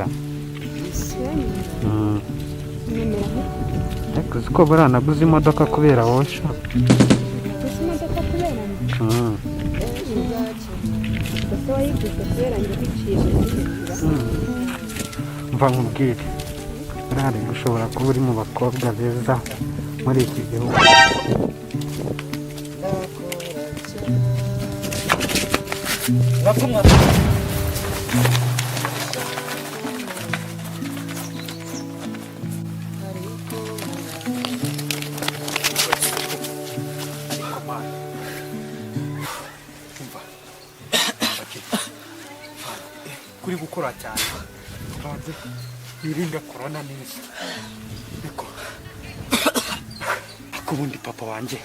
kwemera Nemera ariko uzi ko buriya naguze imodoka kubera wowe sha gusa imodoka kubera njye gusa wayiguze kubera njye biciye mva nkubwire buriya rero ushobora kuba uri mu bakobwa beza muri iki gihugu. Ngakumwa kuri gukora cyane banze birinda corona neza niko akubundi papa wanje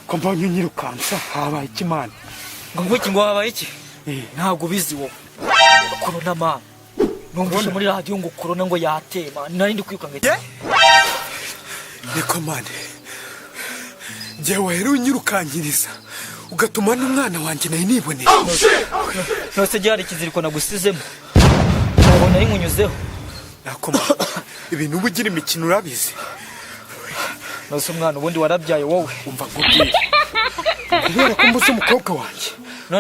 ko mbonye unyirukansa habaye ikimana ngo habaye iki ntabwo bizi wowe corona ma numvise muri radio ngo corona ngo yatema nari ndi kwikanga niko mane jewe rero unyirukangiriza ugatuma n'umwana wanje nayo niboneye nose cyari kiziriko nagusizemo nabona inkunyuzeho nakoma ibintu ubugira imikino urabizi nose umwana ubundi warabyaye wowe umva ngubwire kubera ko mbuze umukobwa wanje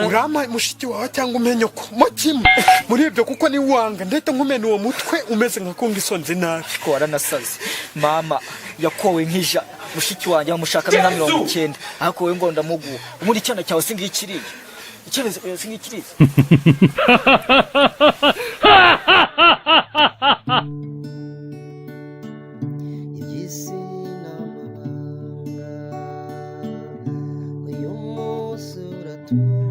urama mushiki wawe cyangwa umenye ko mo kimwe muri ibyo kuko ni wanga ndetse nkumene uwo mutwe umeze nka kunga isonze nabi ko waranasaze mama yakowe nkija mushiki wanjye amushaka nka 90 ariko we ngo ndamuguha ubundi cyana cyawe singikiriye icyana singikiriye Iby'isi n'amabanga uyu munsi uratura